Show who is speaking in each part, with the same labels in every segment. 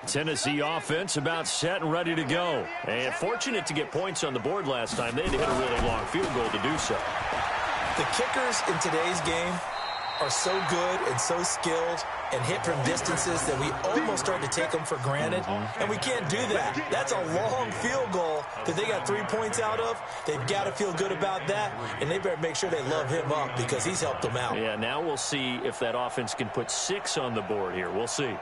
Speaker 1: Tennessee offense about set and ready to go. And fortunate to get points on the board last time. They had to hit a really long field goal to do so.
Speaker 2: The kickers in today's game are so good and so skilled and hit from distances that we almost start to take them for granted. And we can't do that. That's a long field goal that they got 3 points out of. They've got to feel good about that, and they better make sure they love him up because he's helped them out.
Speaker 1: Yeah, now we'll see if that offense can put 6 on the board here. We'll see.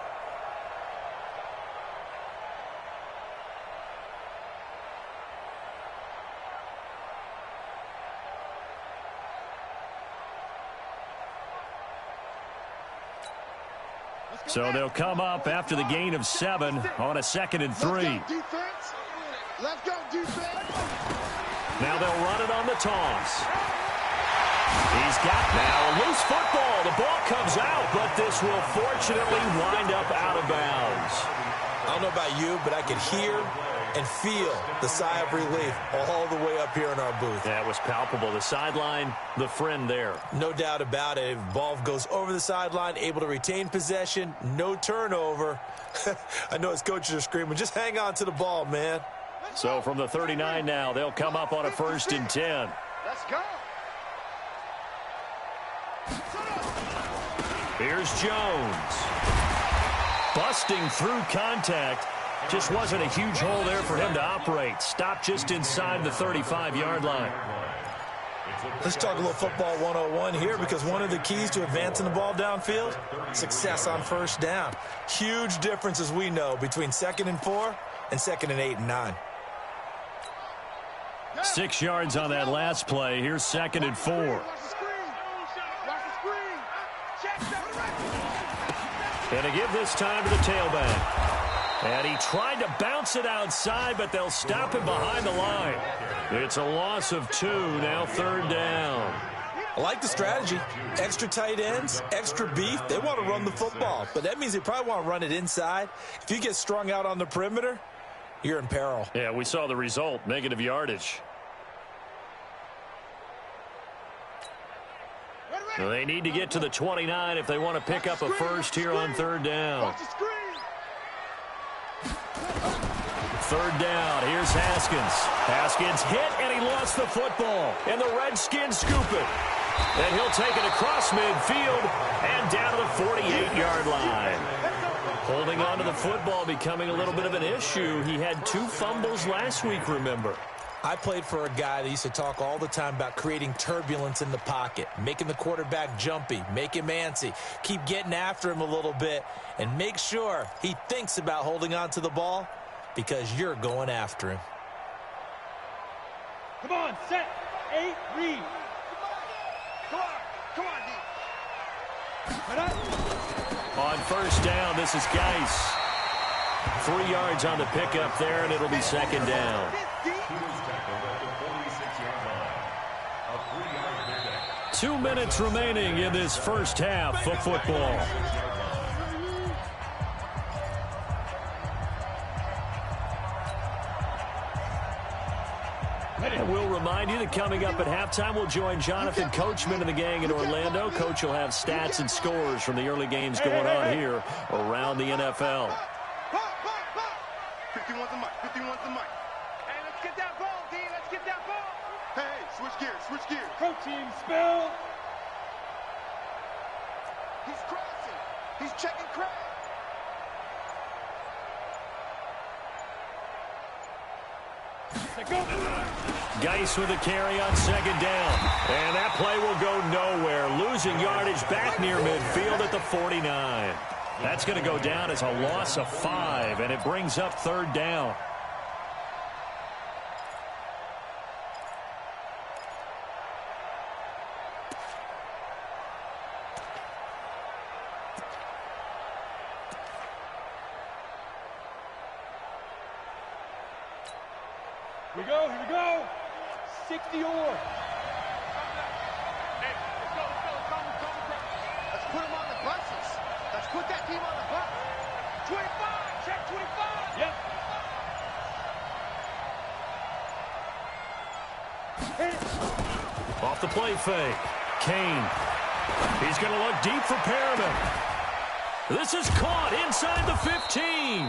Speaker 1: So they'll come up after the gain of 7 on a 2nd and 3.
Speaker 3: Let's go, defense.
Speaker 1: Now they'll run it on the toss. He's got now a loose football. The ball comes out, but this will fortunately wind up out of bounds.
Speaker 2: I don't know about you, but I could hear and feel the sigh of relief all the way up here in our booth.
Speaker 1: That was palpable. The sideline, the friend there.
Speaker 2: No doubt about it. If the ball goes over the sideline, able to retain possession, no turnover. I know his coaches are screaming, just hang on to the ball, man.
Speaker 1: So from the 39 now, they'll come up on a 1st and 10.
Speaker 3: Let's go.
Speaker 1: Here's Jones. Busting through contact. Just wasn't a huge hole there for him to operate. Stopped just inside the 35-yard line.
Speaker 2: Let's talk a little football 101 here, because one of the keys to advancing the ball downfield, success on 1st down. Huge difference, as we know, between 2nd and 4 and 2nd and 8 and 9.
Speaker 1: 6 yards on that last play. Here's 2nd and 4. And to give this time to the tailback. And he tried to bounce it outside, but they'll stop him behind the line. It's a loss of 2, now 3rd down.
Speaker 2: I like the strategy. Extra tight ends, extra beef. They want to run the football, but that means they probably want to run it inside. If you get strung out on the perimeter, you're in peril.
Speaker 1: Yeah, we saw the result, negative yardage. So they need to get to the 29 if they want to pick up a first here on 3rd down. 3rd down, here's Haskins. Haskins hit, and he lost the football. And the Redskins scoop it. And he'll take it across midfield and down to the 48-yard line. Holding on to the football becoming a little bit of an issue. He had 2 fumbles last week, remember.
Speaker 2: I played for a guy that used to talk all the time about creating turbulence in the pocket, making the quarterback jumpy, make him antsy, keep getting after him a little bit, and make sure he thinks about holding on to the ball because you're going after him.
Speaker 3: Come on, set, 8, read. Come on,
Speaker 1: On 1st down, this is Geis. 3 yards on the pickup there, and it'll be 2nd down. 2 minutes remaining in this first half of football. And we'll remind you that coming up at halftime, we'll join Jonathan Coachman and the gang in Orlando. Coach will have stats and scores from the early games going on here around the NFL.
Speaker 3: 50 wants the mic. 50 wants the mic. Hey, let's get that ball, D. Let's get that ball. Hey, switch gears. Switch gears. Protein spill. He's crossing. He's checking crab.
Speaker 1: Geis with a carry on 2nd down. And that play will go nowhere. Losing yardage back near midfield at the 49. That's going to go down as a loss of 5, and it brings up 3rd down.
Speaker 3: Here we go. 60 or. Hey, let's go. Let's put him on the buses. Let's put that team on the bus. 25, check 25. Yep.
Speaker 1: Off the play fake. Kane. He's going to look deep for Perriman. This is caught inside the 15.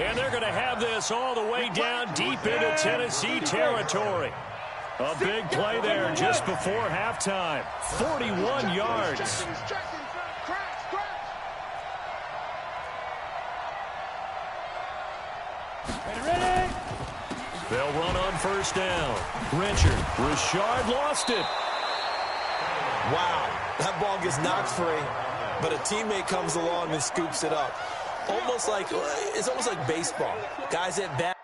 Speaker 1: And they're going to have this all the way down deep into Tennessee territory. A big play there just before halftime. 41 yards. They'll run on first down. Richard lost it.
Speaker 2: Wow, that ball gets knocked free, but a teammate comes along and scoops it up. It's almost like baseball. Guys at bat.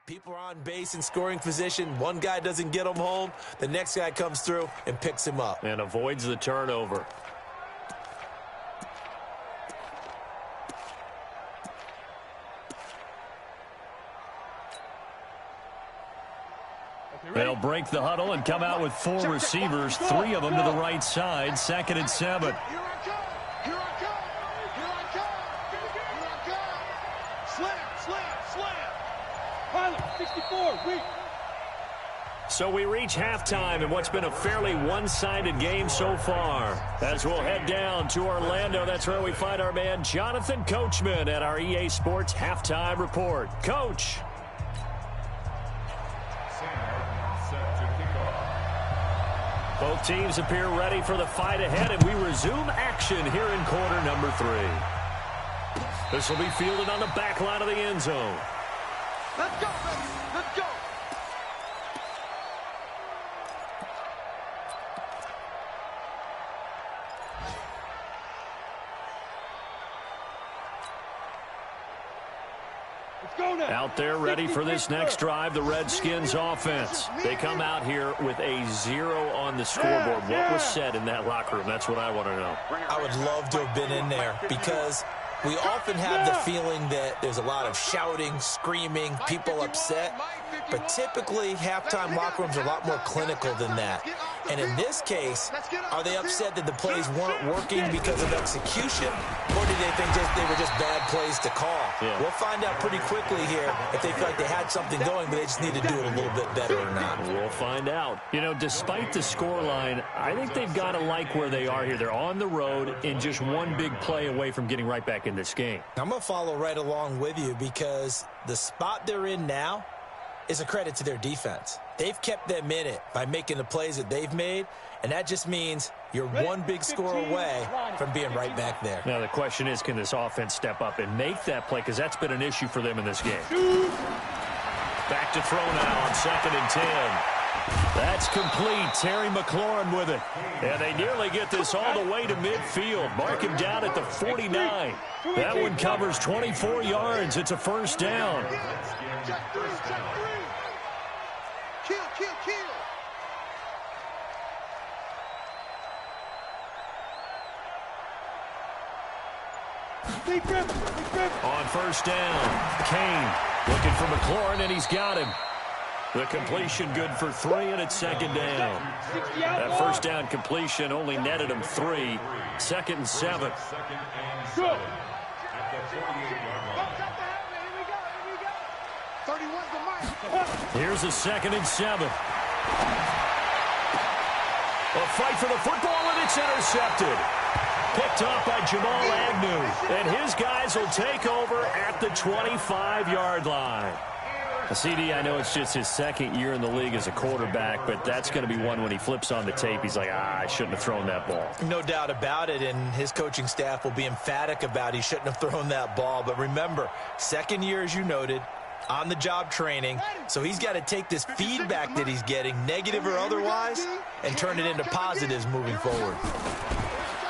Speaker 2: People are on base in scoring position. One guy doesn't get him home. The next guy comes through and picks him up.
Speaker 1: And avoids the turnover. They'll break the huddle and come out with 4 receivers, 3 of them to the right side. 2nd and 7. So we reach halftime in what's been a fairly one-sided game so far. As we'll head down to Orlando, that's where we find our man Jonathan Coachman at our EA Sports Halftime Report. Coach. Both teams appear ready for the fight ahead, and we resume action here in quarter number 3. This will be fielded on the back line of the end zone.
Speaker 3: Let's go, baby. Let's go.
Speaker 1: Out there ready for this next drive, the Redskins offense. They come out here with a 0 on the scoreboard. What was said in that locker room? That's what I want to know.
Speaker 2: I would love to have been in there because we often have the feeling that there's a lot of shouting, screaming, people upset. But typically, halftime locker rooms are a lot more clinical than that. And in this case, are they upset that the plays weren't working because of execution? Or do they think they were just bad plays to call?
Speaker 1: Yeah.
Speaker 2: We'll find out pretty quickly here if they feel like they had something going, but they just need to do it a little bit better or not.
Speaker 1: We'll find out. You know, despite the scoreline, I think they've got to like where they are here. They're on the road and just one big play away from getting right back in this game.
Speaker 2: I'm going to follow right along with you because the spot they're in now is a credit to their defense. They've kept them in it by making the plays that they've made, and that just means you're one big score away from being right back there.
Speaker 1: Now, the question is, can this offense step up and make that play? Because that's been an issue for them in this game. Back to throw now on 2nd and 10. That's complete. Terry McLaurin with it. And they nearly get this all the way to midfield. Mark him down at the 49. That one covers 24 yards. It's a first down.
Speaker 3: Check 3, check 3. Kill, kill, kill.
Speaker 1: On first down, Kane looking for McLaurin, and he's got him. The completion good for 3, and it's 2nd down. That first down completion only netted him 3. 2nd and 7.
Speaker 3: Good.
Speaker 1: Here's a 2nd and 7. A fight for the football, and it's intercepted. Picked off by Jamal Agnew. And his guys will take over at the 25-yard line. CD, I know it's just his 2nd year in the league as a quarterback, but that's going to be one when he flips on the tape. He's like, I shouldn't have thrown that ball.
Speaker 2: No doubt about it, and his coaching staff will be emphatic about he shouldn't have thrown that ball. But remember, 2nd year, as you noted, on-the-job training, so he's got to take this feedback that he's getting, negative or otherwise, and turn it into positives moving forward.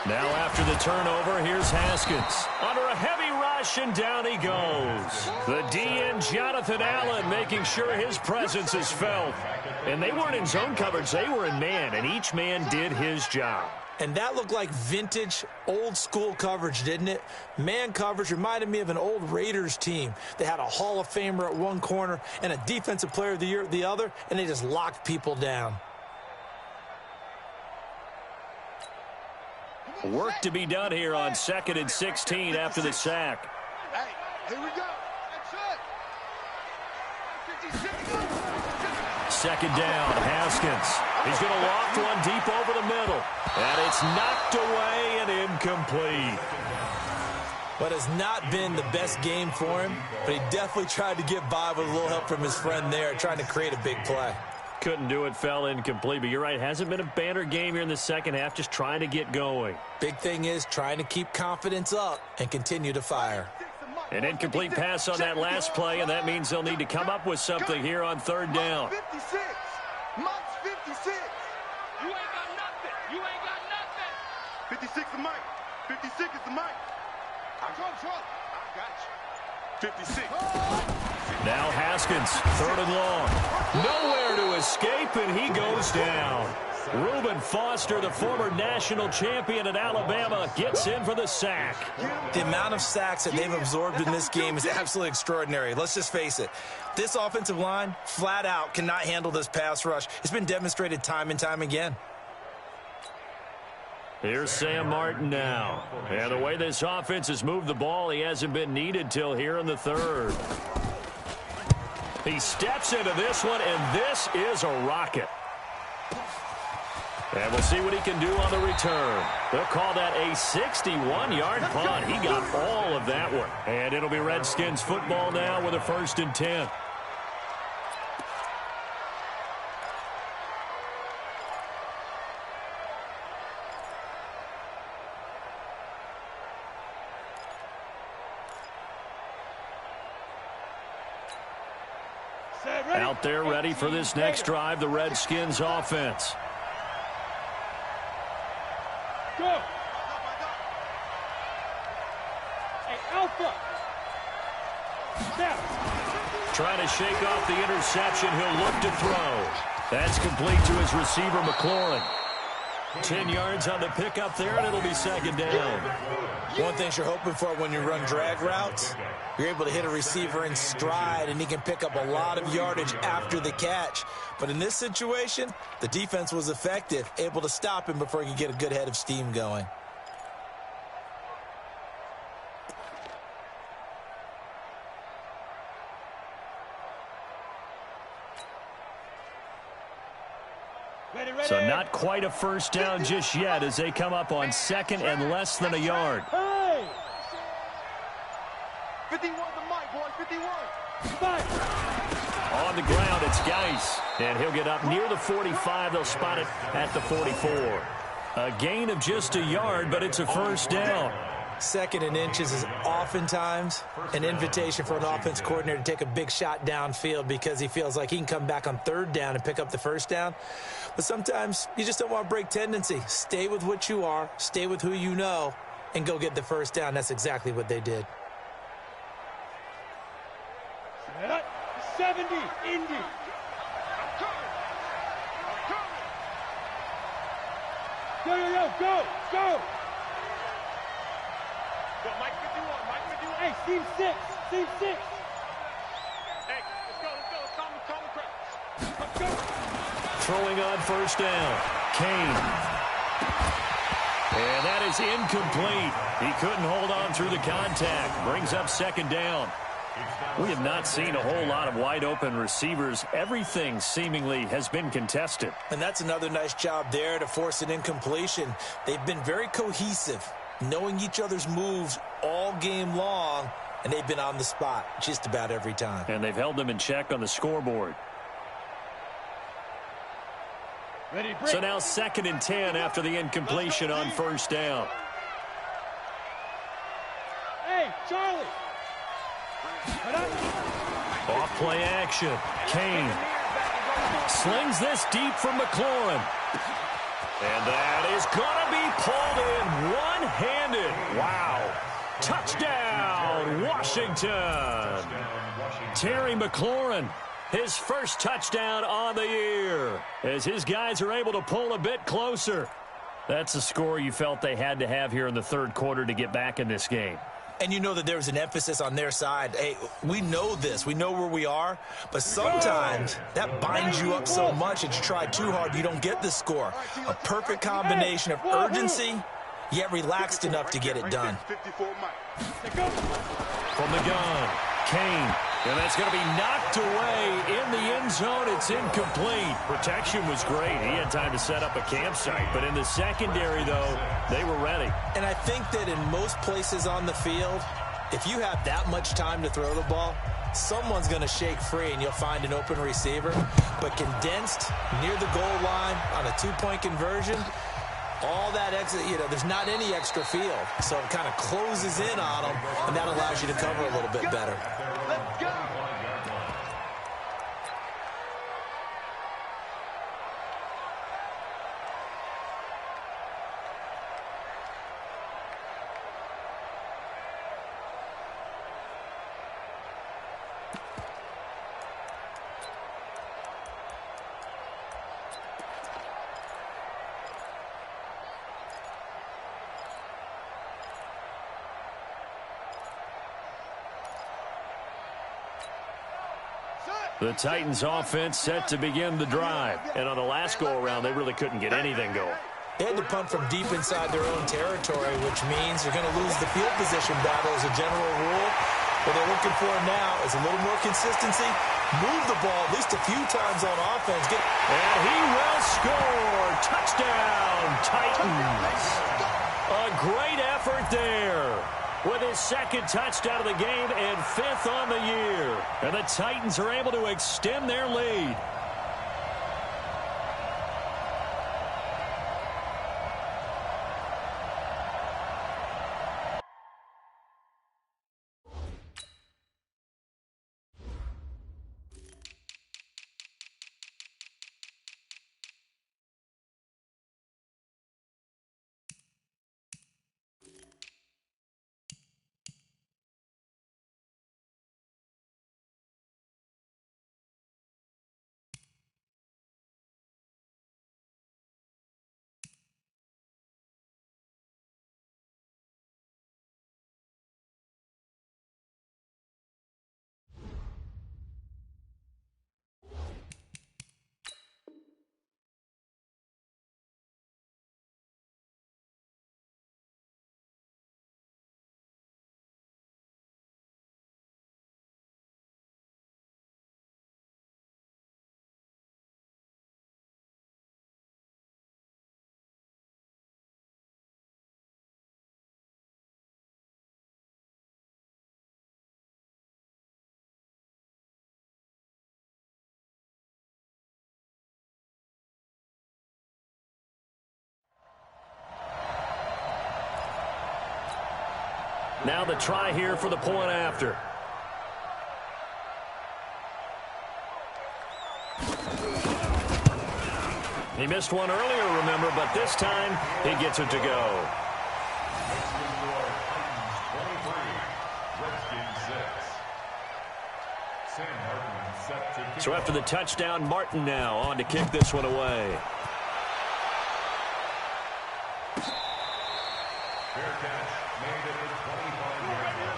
Speaker 1: Now after the turnover, here's Haskins. Under a heavy rush, and down he goes. The DN, Jonathan Allen, making sure his presence is felt. And they weren't in zone coverage, they were in man, and each man did his job.
Speaker 2: And that looked like vintage, old-school coverage, didn't it? Man coverage reminded me of an old Raiders team. They had a Hall of Famer at one corner and a Defensive Player of the Year at the other, and they just locked people down.
Speaker 1: Work to be done here on 2nd and 16 after the sack.
Speaker 3: Hey, here we go. That's it.
Speaker 1: 2nd down, Haskins. He's going to loft one deep over the middle. And it's knocked away and incomplete.
Speaker 2: But it's not been the best game for him, but he definitely tried to get by with a little help from his friend there, trying to create a big play.
Speaker 1: Couldn't do it, fell incomplete. But you're right, hasn't been a banner game here in the second half, just trying to get going.
Speaker 2: Big thing is trying to keep confidence up and continue to fire.
Speaker 1: An incomplete pass on that last play, and that means they'll need to come up with something here on 3rd down.
Speaker 3: 56. Mike's 56. You ain't got nothing. You ain't got nothing. 56 is Mike. 56 is the Mike. I got you. 56.
Speaker 1: Now Haskins, 3rd and long. Nowhere to escape, and he goes down. Reuben Foster, the former national champion at Alabama, gets in for the sack.
Speaker 2: The amount of sacks that they've absorbed in this game is absolutely extraordinary. Let's just face it. This offensive line, flat out, cannot handle this pass rush. It's been demonstrated time and time again.
Speaker 1: Here's Sam Martin now. And the way this offense has moved the ball, he hasn't been needed till here in the 3rd. He steps into this one, and this is a rocket. And we'll see what he can do on the return. They'll call that a 61-yard punt. He got all of that one. And it'll be Redskins football now with a 1st and 10. Out there ready for this next drive, the Redskins offense.
Speaker 3: Go. Hey, Alpha. Step.
Speaker 1: Trying to shake off the interception. He'll look to throw. That's complete to his receiver, McLaurin. 10 yards on the pickup there, and it'll be 2nd down.
Speaker 2: One thing you're hoping for when you run drag routes, you're able to hit a receiver in stride, and he can pick up a lot of yardage after the catch. But in this situation, the defense was effective, able to stop him before he could get a good head of steam going.
Speaker 1: So not quite a 1st down just yet as they come up on 2nd and less than a yard.
Speaker 3: Hey! 51 to Mike, boy, 51.
Speaker 1: On the ground, it's Geis. And he'll get up near the 45. They'll spot it at the 44. A gain of just a yard, but it's a 1st down.
Speaker 2: 2nd and inches is oftentimes an invitation for an offense coordinator to take a big shot downfield because he feels like he can come back on 3rd down and pick up the 1st down. But sometimes you just don't want to break tendency. Stay with what you are, stay with who you know, and go get the 1st down. That's exactly what they did.
Speaker 3: 70, Indy. Go. Go, Mike 51, Mike 51. Hey, team 6. Hey, let's go. Let's go.
Speaker 1: Throwing on 1st down. Kane. And that is incomplete. He couldn't hold on through the contact. Brings up 2nd down. We have not seen a whole lot of wide-open receivers. Everything seemingly has been contested.
Speaker 2: And that's another nice job there to force an incompletion. They've been very cohesive, knowing each other's moves all game long, and they've been on the spot just about every time.
Speaker 1: And they've held them in check on the scoreboard. So now 2nd and 10 after the incompletion on 1st down.
Speaker 3: Hey, Charlie.
Speaker 1: Off play action. Kane slings this deep from McLaurin. And that is going to be pulled in one-handed. Wow. Touchdown, Washington. Terry McLaurin, his 1st touchdown on the year, as his guys are able to pull a bit closer. That's a score you felt they had to have here in the third quarter to get back in this game.
Speaker 2: And you know that there was an emphasis on their side. Hey, we know this. We know where we are. But sometimes that binds you up so much that you try too hard, you don't get the score. A perfect combination of urgency, yet relaxed enough to get it done.
Speaker 1: From the gun, Kane. And that's going to be knocked away in the end zone. It's incomplete. Protection was great. He had time to set up a campsite. But in the secondary, though, they were ready.
Speaker 2: And I think that in most places on the field, if you have that much time to throw the ball, someone's going to shake free and you'll find an open receiver. But condensed near the goal line on a two-point conversion, all that exit, there's not any extra field. So it kind of closes in on them, and that allows you to cover a little bit better.
Speaker 3: Let's go.
Speaker 1: The Titans offense set to begin the drive. And on the last go-around, they really couldn't get anything going.
Speaker 2: They had to punt from deep inside their own territory, which means you're going to lose the field position battle as a general rule. What they're looking for now is a little more consistency. Move the ball at least a few times on offense.
Speaker 1: And he will score. Touchdown, Titans. A great effort there. With his second touchdown of the game and fifth on the year. And the Titans are able to extend their lead. Now the try here for the point after. He missed one earlier, remember, but this time he gets it to go. So after the touchdown, Martin now on to kick this one away.
Speaker 4: Fair catch made at the 25-yard line.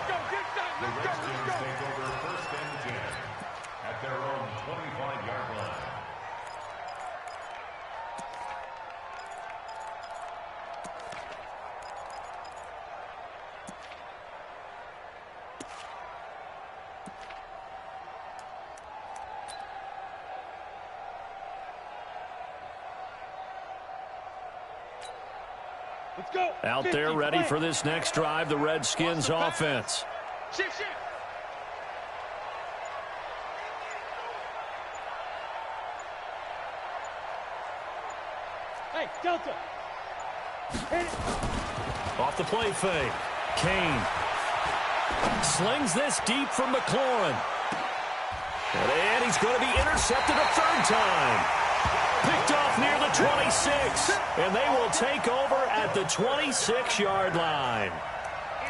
Speaker 4: The Redskins take over first and 10 at their own 25-yard line.
Speaker 3: Let's go.
Speaker 1: Out there ready for this next drive, the Redskins offense.
Speaker 3: Shift, shift. Hey, Delta. Hit it.
Speaker 1: Off the play fake. Kane slings this deep from McLaurin. And he's going to be intercepted a third time. Picked off near the 26. And they will take over at the 26-yard line.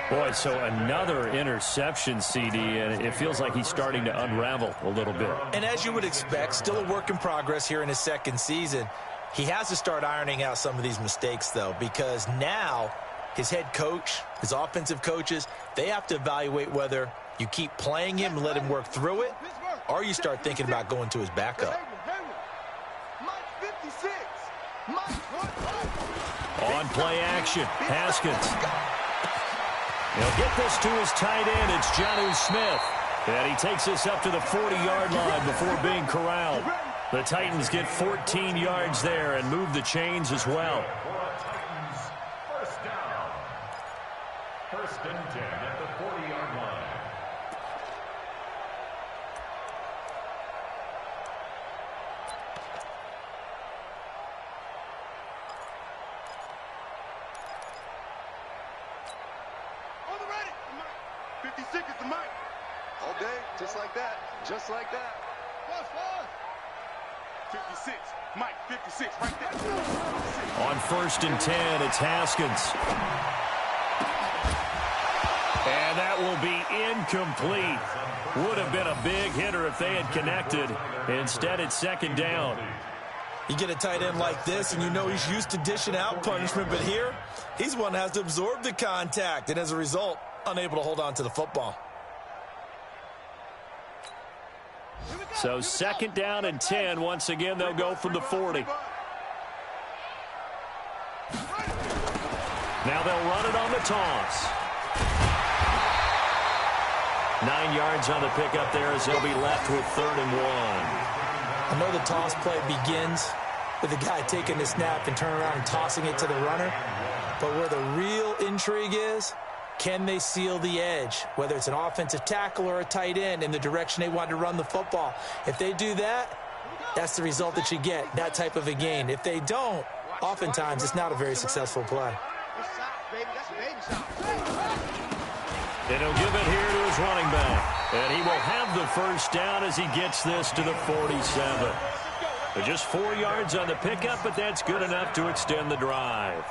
Speaker 1: Boy, so another interception, CD, and it feels like he's starting to unravel a little bit.
Speaker 2: And as you would expect, still a work in progress here in his second season. He has to start ironing out some of these mistakes, though, because now his head coach, his offensive coaches, they have to evaluate whether you keep playing him and let him work through it, or you start thinking about going to his backup.
Speaker 1: On play action, Haskins. He'll get this to his tight end. It's Jonnu Smith. And he takes this up to the 40-yard line before being corralled. The Titans get 14 yards there and move the chains as well.
Speaker 4: First down. First and 10 at the 40-yard line.
Speaker 3: On the ready. 56 is the mic. All day, just like that. Just like that. 56. Mike, 56, right there.
Speaker 1: On first and 10, it's Haskins. And that will be incomplete. Would have been a big hitter if they had connected. Instead, it's second down.
Speaker 2: You get a tight end like this, and you know he's used to dishing out punishment, but here, he's one that has to absorb the contact, and as a result, unable to hold on to the football.
Speaker 1: So second down and 10. Once again, they'll go from the 40. Now they'll run it on the toss. 9 yards on the pickup there as they'll be left with 3rd and 1.
Speaker 2: I know the toss play begins with the guy taking the snap and turning around and tossing it to the runner. But where the real intrigue is, can they seal the edge, whether it's an offensive tackle or a tight end, in the direction they want to run the football? If they do that, that's the result that you get, that type of a gain. If they don't, oftentimes it's not a very successful play.
Speaker 1: And he'll give it here to his running back. And he will have the first down as he gets this to the 47. But just 4 yards on the pickup, but that's good enough to extend the drive.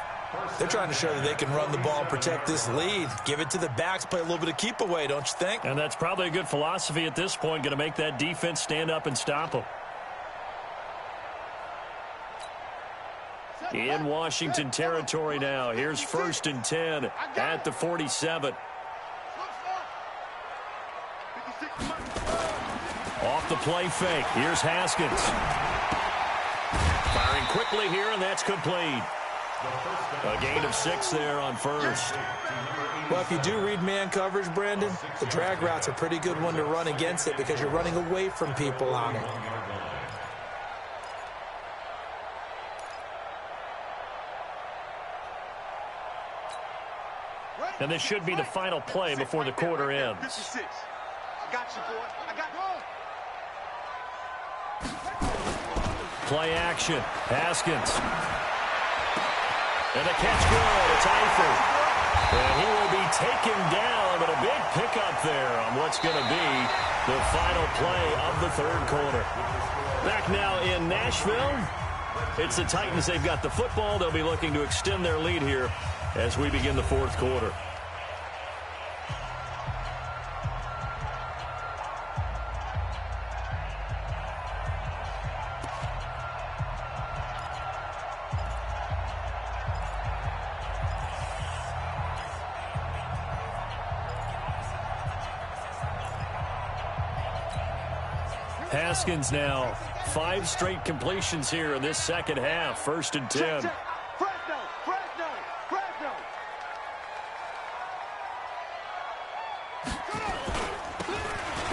Speaker 2: They're trying to show that they can run the ball and protect this lead. Give it to the backs, play a little bit of keep away, don't you think?
Speaker 1: And that's probably a good philosophy at this point, going to make that defense stand up and stop them. In Washington territory now. Here's first and 10 at the 47. Off the play fake. Here's Haskins. Firing quickly here, and that's complete. A gain of 6 there on first.
Speaker 2: Well, if you do read man coverage, Brandon, the drag route's a pretty good one to run against it because you're running away from people on it.
Speaker 1: And this should be the final play before the quarter ends.
Speaker 3: 56. I got you, boy. I got you.
Speaker 1: Play action. Haskins. And the catch good. It's Eifert. And he will be taken down, but a big pickup there on what's going to be the final play of the 3rd quarter. Back now in Nashville. It's the Titans. They've got the football. They'll be looking to extend their lead here as we begin the 4th quarter. Haskins now 5 straight completions here in this second half. First and 10.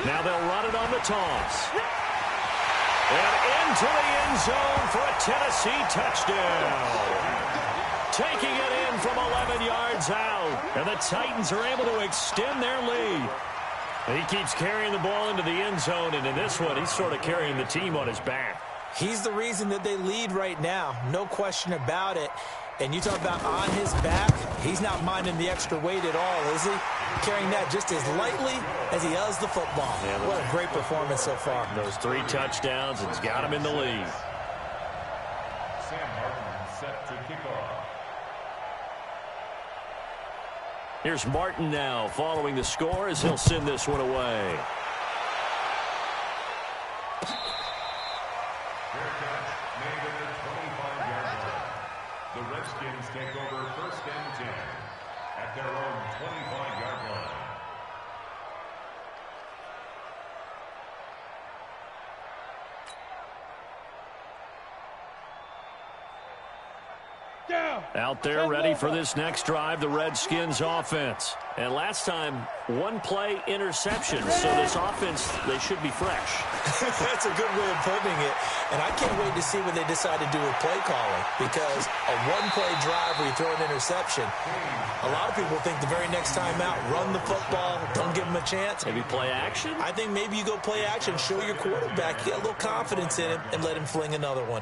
Speaker 1: Now they'll run it on the toss. And into the end zone for a Tennessee touchdown. Taking it in from 11 yards out. And the Titans are able to extend their lead. And he keeps carrying the ball into the end zone, and in this one, he's sort of carrying the team on his back.
Speaker 2: He's the reason that they lead right now, no question about it. And you talk about on his back, he's not minding the extra weight at all, is he? Carrying that just as lightly as he does the football. Yeah, what a great performance so far.
Speaker 1: Those 3 touchdowns, it's got him in the lead.
Speaker 4: Sam Martin set to kick off.
Speaker 1: Here's Martin now following the score as he'll send this one away.
Speaker 4: Redskins take over 1st and 10 at their own 25-yard line.
Speaker 1: Out there ready for this next drive, the Redskins offense. And last time, one play interception. So this offense, they should be fresh.
Speaker 2: That's a good way of putting it. And I can't wait to see what they decide to do with play calling. Because a one-play drive where you throw an interception, a lot of people think the very next time out, run the football, don't give them a chance.
Speaker 1: Maybe play action?
Speaker 2: I think maybe you go play action, show your quarterback, get a little confidence in him, and let him fling another one.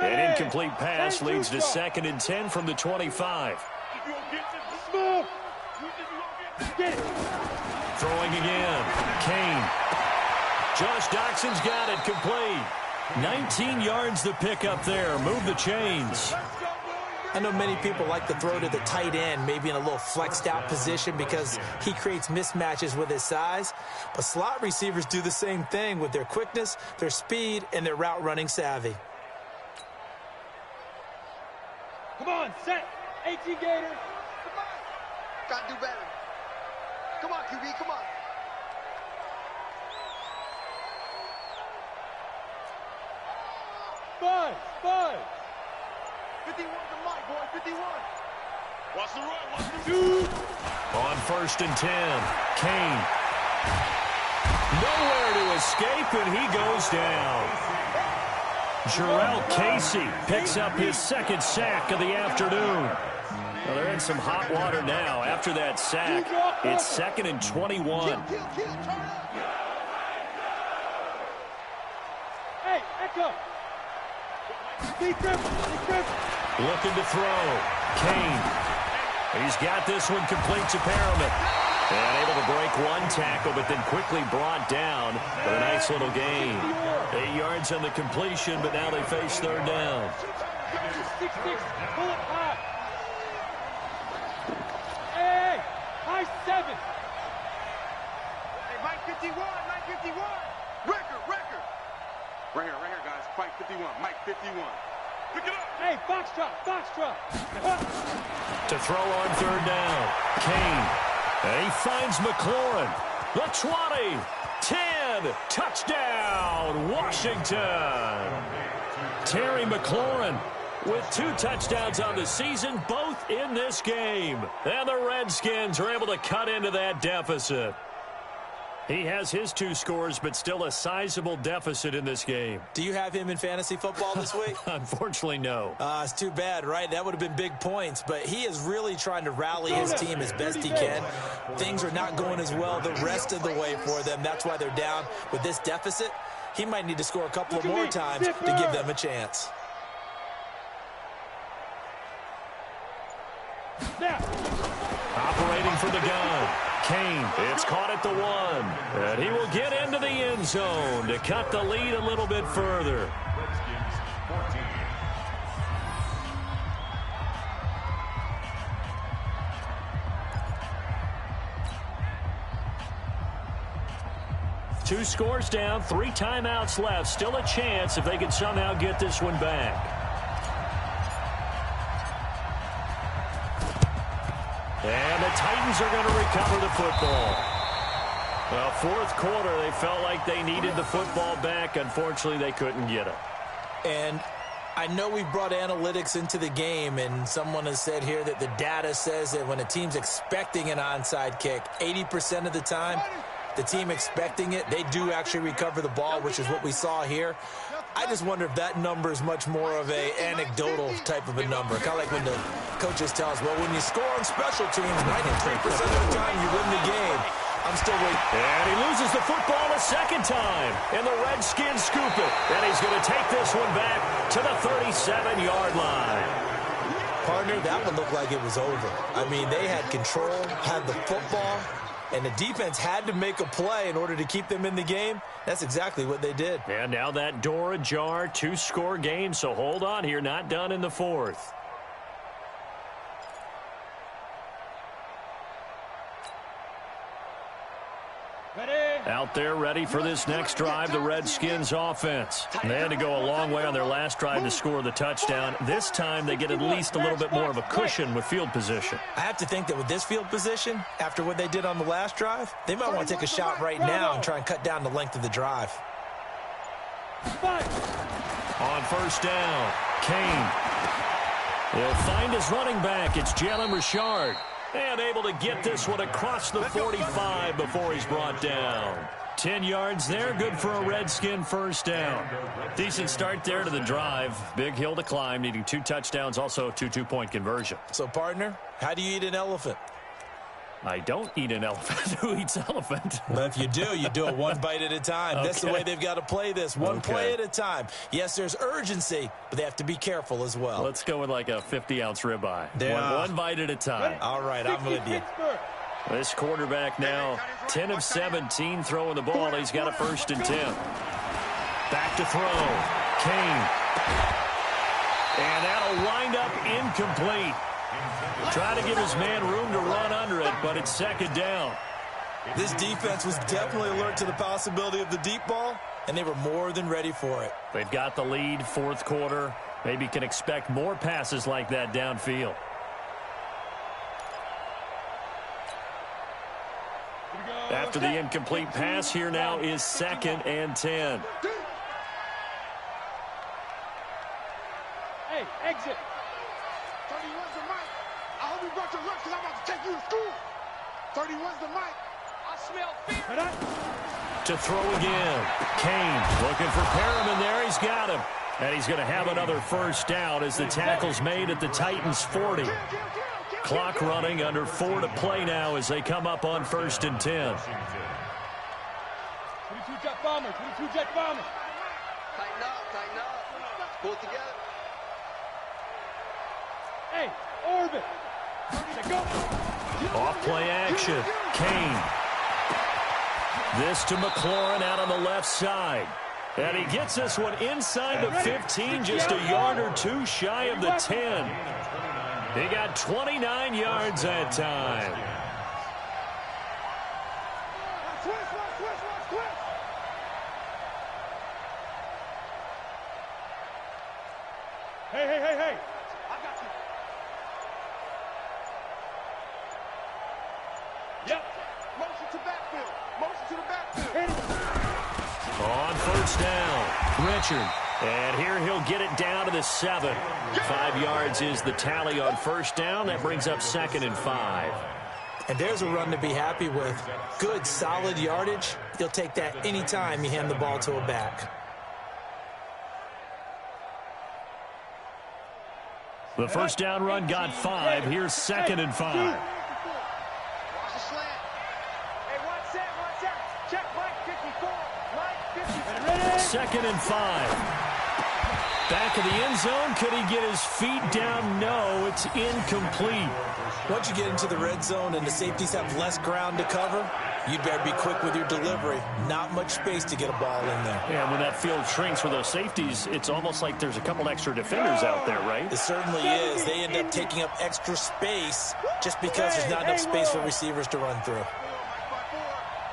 Speaker 1: An incomplete pass leads to 2nd and 10 from the 25. Throwing again. Kane. Josh Doxson's got it complete. 19 yards to pick up there. Move the chains.
Speaker 2: I know many people like to throw to the tight end, maybe in a little flexed out position because he creates mismatches with his size. But slot receivers do the same thing with their quickness, their speed, and their route running savvy.
Speaker 5: Come on, set. 18 Gators.
Speaker 3: Come on. Gotta do better. Come on, QB, come on.
Speaker 5: Five.
Speaker 3: 51 to Mike, boy, 51. Watch the run, watch the
Speaker 5: Two.
Speaker 1: On 1st and 10, Kane. Nowhere to escape, and he goes down. Jarrell Casey picks up his 2nd sack of the afternoon. Well, they're in some hot water now. After that sack, it's 2nd and 21.
Speaker 5: Hey, echo. Defense.
Speaker 1: Looking to throw. Kane. He's got this one complete to Perriman. And able to break one tackle, but then quickly brought down with a nice little gain. 8 yards on the completion, but now they face 3rd down.
Speaker 5: 6-6. Pull it high. Hey, high 7.
Speaker 3: Hey, Mike 51, Mike 51. Record. Right here, guys. Mike 51, Mike 51. Pick it up.
Speaker 5: Hey, foxtrot.
Speaker 1: To throw on 3rd down. Kane. And he finds McLaurin. The 20. 10. Touchdown, Washington. Terry McLaurin with 2 touchdowns on the season, both in this game. And the Redskins are able to cut into that deficit. He has his 2 scores, but still a sizable deficit in this game.
Speaker 2: Do you have him in fantasy football this week?
Speaker 1: Unfortunately, no.
Speaker 2: It's too bad, right? That would have been big points, but he is really trying to rally his team as best he can. Things are not going as well the rest of the way for them. That's why they're down with this deficit. He might need to score a couple of more times to give them a chance.
Speaker 1: Operating for the gun. Kane, it's caught at the 1. And he will get into the end zone to cut the lead a little bit further.
Speaker 4: Redskins 14.
Speaker 1: Two scores down, 3 timeouts left. Still a chance if they can somehow get this one back. And the Titans are going to recover the football. Well, 4th quarter, they felt like they needed the football back. Unfortunately, they couldn't get it.
Speaker 2: And I know we've brought analytics into the game, and someone has said here that the data says that when a team's expecting an onside kick, 80% of the time, the team expecting it, they do actually recover the ball, which is what we saw here. I just wonder if that number is much more of a anecdotal type of a number. Kind of like when the coaches tell us, well, when you score on special teams, 93% of the time you win the game. I'm still waiting.
Speaker 1: And he loses the football a 2nd time. And the Redskins scoop it. And he's going to take this one back to the 37-yard line.
Speaker 2: Partner, that one looked like it was over. I mean, they had control, had the football, and the defense had to make a play in order to keep them in the game. That's exactly what they did.
Speaker 1: And now that door ajar, 2-score game, so hold on here, not done in the fourth. Out there ready for this next drive, the Redskins offense. They had to go a long way on their last drive to score the touchdown. This time they get at least a little bit more of a cushion with field position.
Speaker 2: I have to think that with this field position, after what they did on the last drive, they might want to take a shot right now and try and cut down the length of the drive.
Speaker 1: On first down, Kane. He'll find his running back. It's Jalen Richard. And able to get this one across the 45 before he's brought down. 10 yards there, good for a Redskin first down. Decent start there to the drive. Big hill to climb, needing 2 touchdowns, also 2 two-point conversion.
Speaker 2: So, partner, how do you eat an elephant?
Speaker 1: I don't eat an elephant. Who eats elephant?
Speaker 2: But if you do it one bite at a time. Okay. That's the way they've got to play this, one play at a time. Yes, there's urgency, but they have to be careful as well.
Speaker 1: Let's go with like a 50-ounce ribeye. One bite at a time.
Speaker 2: All right, I'm with you.
Speaker 1: This quarterback now 10 of 17 throwing the ball. He's got a 1st and 10. Back to throw. Kane. And that'll wind up incomplete. Try to give his man room to run under it, but it's 2nd down.
Speaker 2: This defense was definitely alert to the possibility of the deep ball, and they were more than ready for it.
Speaker 1: They've got the lead, 4th quarter. Maybe can expect more passes like that downfield. After the incomplete pass, here now is 2nd and 10.
Speaker 5: Hey, exit.
Speaker 3: 31's the mic. I hope you brought your lunch because I'm about to take you to school. 31's the mic. I smell fear.
Speaker 1: To throw again. Kane looking for Perriman there. He's got him. And he's going to have another 1st down as the tackle's made at the Titans' 40. Clock running, under 4 to play now as they come up on 1st and 10.
Speaker 5: 22 jet bomber, 22 jet bomber.
Speaker 6: Tighten up. Pull it together.
Speaker 5: Hey, orbit. Go.
Speaker 1: Off play action. Kane. This to McLaurin out on the left side. And he gets this one inside the 15, just a yard or 2 shy of the 10. He got 29 yards that time.
Speaker 5: Hey.
Speaker 3: I got you.
Speaker 5: Yep.
Speaker 3: Motion to backfield. Motion to the backfield.
Speaker 1: On 1st down, Richard. And here he'll get it down to the 7. 5 yards is the tally on 1st down. That brings up 2nd and 5.
Speaker 2: And there's a run to be happy with. Good, solid yardage. You'll take that anytime you hand the ball to a back.
Speaker 1: The 1st down run got 5. Here's 2nd and 5.
Speaker 3: Watch the slant.
Speaker 5: Hey, one set. Check Mike 54. Mike 50.
Speaker 1: 2nd and 5. Back of the end zone. Could he get his feet down? No, it's incomplete.
Speaker 2: Once you get into the red zone and the safeties have less ground to cover, you'd better be quick with your delivery. Not much space to get a ball in there.
Speaker 1: Yeah, when that field shrinks for those safeties, it's almost like there's a couple extra defenders out there, right?
Speaker 2: It certainly is. They end up taking up extra space just because there's not enough space for receivers to run through.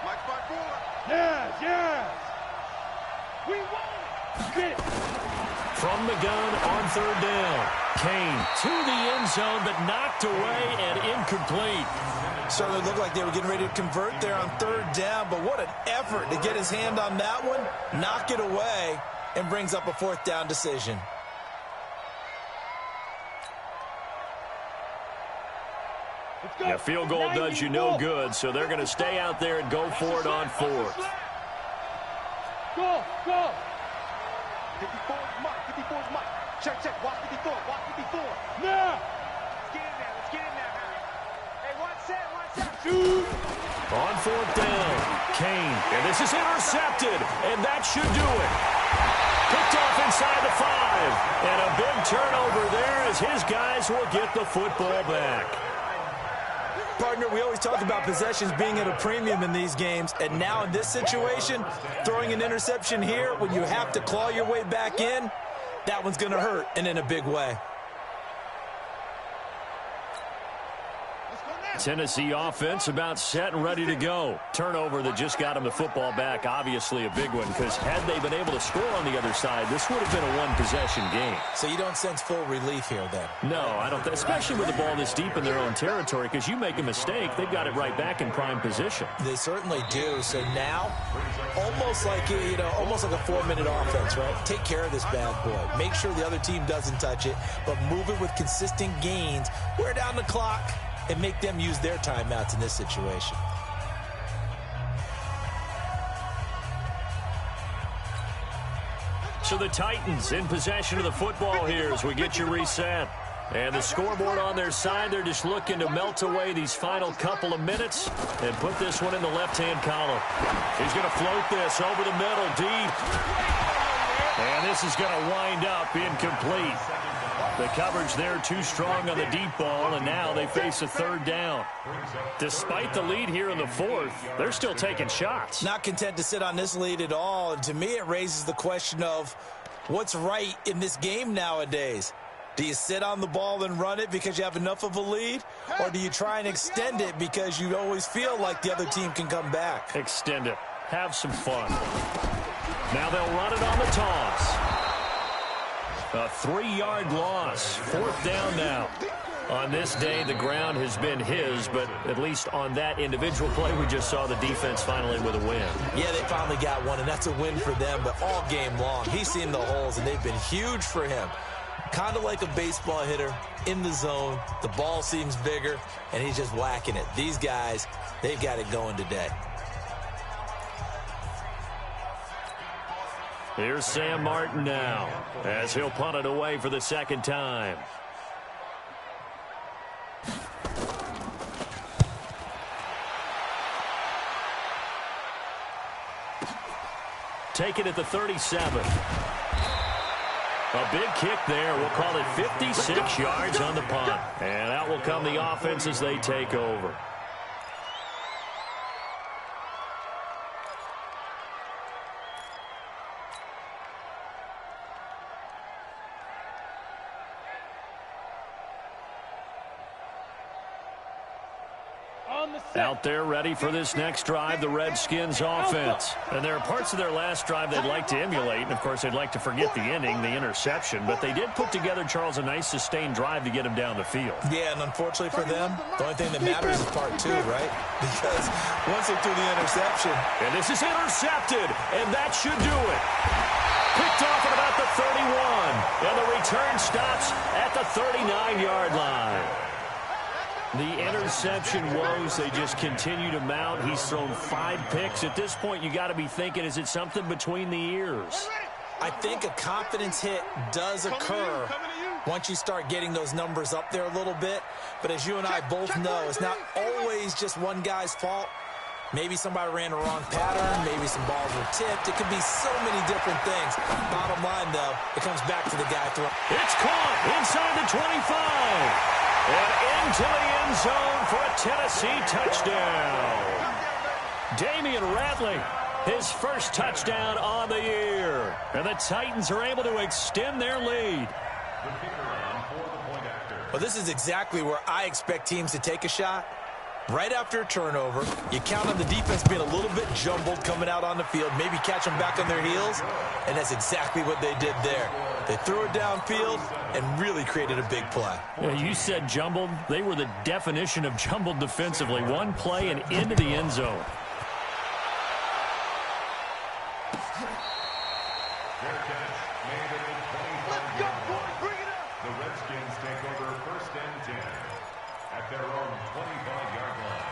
Speaker 3: Mike by 4.
Speaker 5: Yes. We won. Get it.
Speaker 1: From the gun on 3rd down. Kane to the end zone, but knocked away and incomplete.
Speaker 2: Certainly looked like they were getting ready to convert there on 3rd down, but what an effort to get his hand on that one, knock it away, and brings up a 4th down decision.
Speaker 1: Yeah, field goal does you no good, so they're going to stay out there and go for it on 4th.
Speaker 5: Go.
Speaker 3: 54's Mike. 54's Mike. Check. Watch 54. Watch 54.
Speaker 5: Now.
Speaker 3: Let's get in there, man. Hey, one set.
Speaker 5: Shoot.
Speaker 1: On 4th down, Kane. And this is intercepted, and that should do it. Picked off inside the 5. And a big turnover there as his guys will get the football back.
Speaker 2: Partner, we always talk about possessions being at a premium in these games, and now in this situation, throwing an interception here when you have to claw your way back in, that one's going to hurt, and in a big way.
Speaker 1: Tennessee offense about set and ready to go. Turnover that just got them the football back, obviously a big one, because had they been able to score on the other side, this would have been a one-possession game.
Speaker 2: So you don't sense full relief here, then?
Speaker 1: No, I don't, especially with the ball this deep in their own territory, because you make a mistake, they've got it right back in prime position.
Speaker 2: They certainly do. So now, almost like a 4-minute offense, right? Take care of this bad boy. Make sure the other team doesn't touch it, but move it with consistent gains. Wear down the clock and make them use their timeouts in this situation.
Speaker 1: So the Titans in possession of the football here as we get you reset. And the scoreboard on their side, they're just looking to melt away these final couple of minutes and put this one in the left-hand column. He's going to float this over the middle, deep. And this is going to wind up incomplete. The coverage there too strong on the deep ball, and now they face a third down. Despite the lead here in the fourth, they're still taking shots.
Speaker 2: Not content to sit on this lead at all, and to me it raises the question of what's right in this game nowadays. Do you sit on the ball and run it because you have enough of a lead, or do you try and extend it because you always feel like the other team can come back?
Speaker 1: Extend it. Have some fun. Now they'll run it on the toss. A 3-yard loss. Fourth down now. On this day, the ground has been his, but at least on that individual play, we just saw the defense finally with a win.
Speaker 2: Yeah, they finally got one, and that's a win for them, but all game long, he's seen the holes, and they've been huge for him. Kind of like a baseball hitter in the zone. The ball seems bigger, and he's just whacking it. These guys, they've got it going today.
Speaker 1: Here's Sam Martin now as he'll punt it away for the second time. Take it at the 37. A big kick there. We'll call it 56 yards on the punt. And out will come the offense as they take over. Out there ready for this next drive, the Redskins offense. And there are parts of their last drive they'd like to emulate. And, of course, they'd like to forget the ending, the interception. But they did put together, Charles, a nice sustained drive to get him down the field.
Speaker 2: Yeah, and unfortunately for them, the only thing that matters is part two, right? Because once they threw the interception.
Speaker 1: And this is intercepted, and that should do it. Picked off at about the 31. And the return stops at the 39-yard line. The interception woes, they just continue to mount. He's thrown 5 picks. At this point, you got to be thinking, is it something between the ears?
Speaker 2: I think a confidence hit does occur once you start getting those numbers up there a little bit. But as you and I both know, it's not always just one guy's fault. Maybe somebody ran a wrong pattern. Maybe some balls were tipped. It could be so many different things. Bottom line, though, it comes back to the guy throwing.
Speaker 1: It's caught inside the 25. And into the end zone for a Tennessee touchdown. Damian Ratley, his first touchdown on the year. And the Titans are able to extend their lead.
Speaker 2: Well, this is exactly where I expect teams to take a shot. Right after a turnover, you count on the defense being a little bit jumbled coming out on the field, maybe catch them back on their heels, and that's exactly what they did there. They threw it downfield and really created a big play.
Speaker 1: Yeah, you said jumbled. They were the definition of jumbled defensively. One play and into the end zone.
Speaker 4: The Redskins take over first and 10 at their own 25-yard line.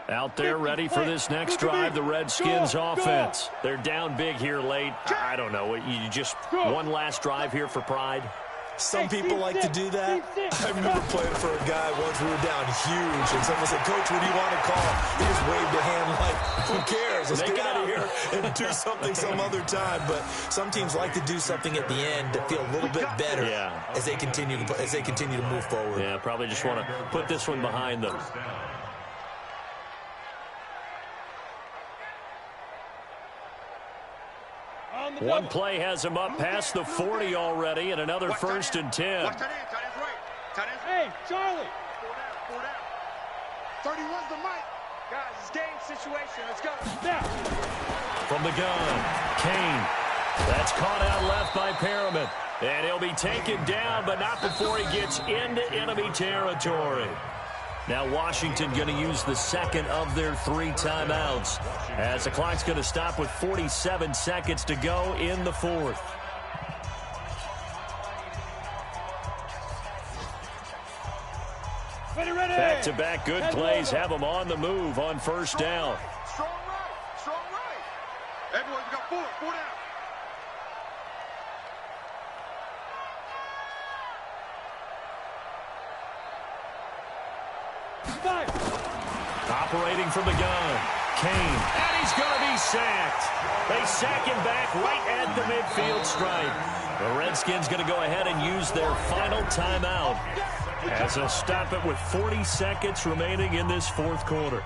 Speaker 1: Out there ready for this next drive, the Redskins offense. They're down big here late. I don't know. You just one last drive here for pride?
Speaker 2: Some people like to do that. I remember playing for a guy once we were down huge, and someone said, "Coach, what do you want to call?" He just waved a hand like, who cares? cares? Let's get out of here and do something some other time. But some teams like to do something at the end to feel a little bit better as they continue to move forward.
Speaker 1: Yeah, probably just want to put this one behind them. One play has him up past the 40 already, and another 1st and 10.
Speaker 3: Watch tight end. Tight end's right. Tight end's
Speaker 5: Hey, Charlie.
Speaker 3: 4 down. 31's the mic.
Speaker 5: Guys, it's game situation. Let's go. Now.
Speaker 1: From the gun, Kane. That's caught out left by Perriman. And he'll be taken down, but not before he gets into enemy territory. Now Washington going to use the second of their 3 timeouts, as the clock's going to stop with 47 seconds to go in the 4th. Back-to-back good plays have them on the move on 1st down.
Speaker 3: Strong right. Strong right. Everyone, we got 4 down.
Speaker 1: Operating from the gun, Kane, and he's going to be sacked. They sack him back right at the midfield stripe. The Redskins going to go ahead and use their final timeout, as they'll stop it with 40 seconds remaining in this 4th quarter.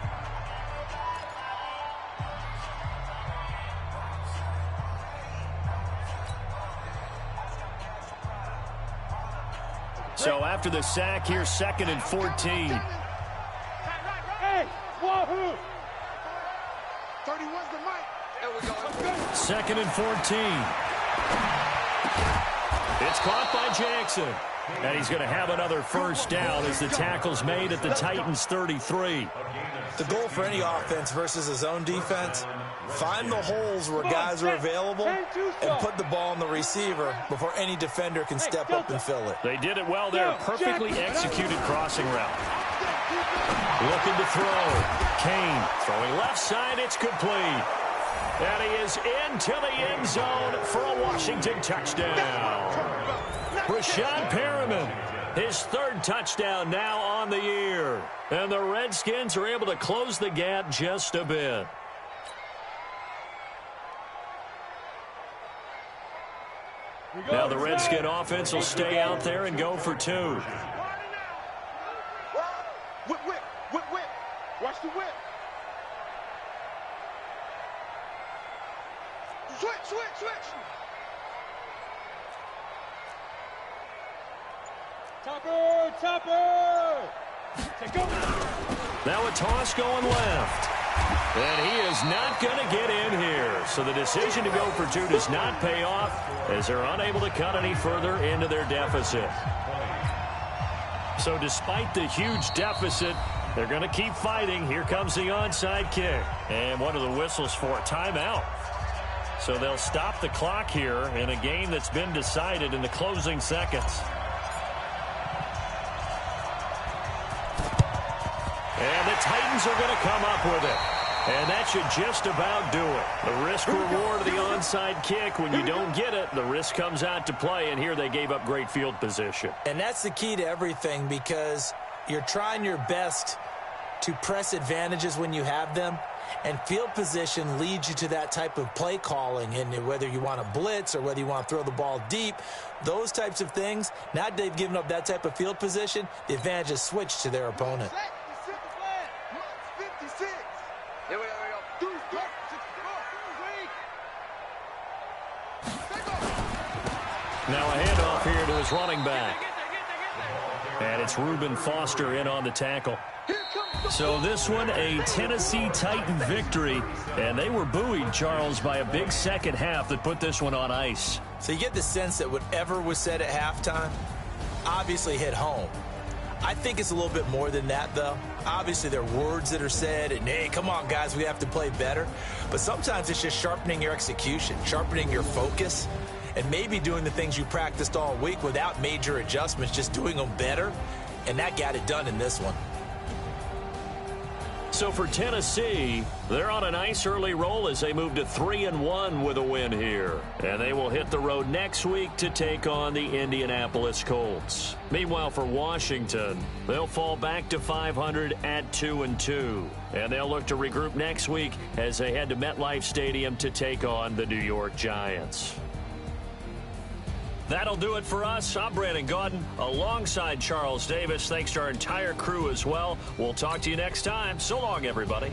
Speaker 1: So after the sack, here's 2nd and 14.
Speaker 5: Hey, wahoo!
Speaker 3: 31's the mic.
Speaker 6: There we go.
Speaker 1: 2nd and 14. It's caught by Jackson. And he's going to have another 1st down as the tackle's made at the Titans' 33.
Speaker 2: The goal for any offense versus a zone defense, find the holes where guys are available and put the ball on the receiver before any defender can step up and fill it.
Speaker 1: They did it well there. Perfectly executed crossing route. Looking to throw. Kane throwing left side. It's complete. And he is into the end zone for a Washington touchdown. Rashad Perriman, his 3rd touchdown now on the year. And the Redskins are able to close the gap just a bit. Now the Redskin offense will stay out there and go for 2.
Speaker 3: Whip. Watch the whip. Switch.
Speaker 5: Topper! Take over!
Speaker 1: Now a toss going left. And he is not going to get in here. So the decision to go for 2 does not pay off, as they're unable to cut any further into their deficit. So despite the huge deficit, they're going to keep fighting. Here comes the onside kick. And what are the whistles for? Timeout. So they'll stop the clock here in a game that's been decided in the closing seconds. And the Titans are going to come up with it. And that should just about do it. The risk-reward of the onside kick, when you don't get it, the risk comes out to play, and here they gave up great field position.
Speaker 2: And that's the key to everything, because you're trying your best to press advantages when you have them, and field position leads you to that type of play calling. And whether you want to blitz or whether you want to throw the ball deep, those types of things, now that they've given up that type of field position, the advantage is switched to their opponent.
Speaker 6: Here we go.
Speaker 1: Now a handoff here to his running back. And it's Reuben Foster in on the tackle. So this one, a Tennessee Titan victory. And they were buoyed, Charles, by a big second half that put this one on ice.
Speaker 2: So you get the sense that whatever was said at halftime obviously hit home. I think it's a little bit more than that, though. Obviously, there are words that are said, and, hey, come on, guys, we have to play better. But sometimes it's just sharpening your execution, sharpening your focus, and maybe doing the things you practiced all week without major adjustments, just doing them better. And that got it done in this one.
Speaker 1: So for Tennessee, they're on a nice early roll as they move to 3-1 with a win here. And they will hit the road next week to take on the Indianapolis Colts. Meanwhile, for Washington, they'll fall back to 500 at 2-2. And they'll look to regroup next week as they head to MetLife Stadium to take on the New York Giants. That'll do it for us. I'm Brandon Gaudin alongside Charles Davis. Thanks to our entire crew as well. We'll talk to you next time. So long, everybody.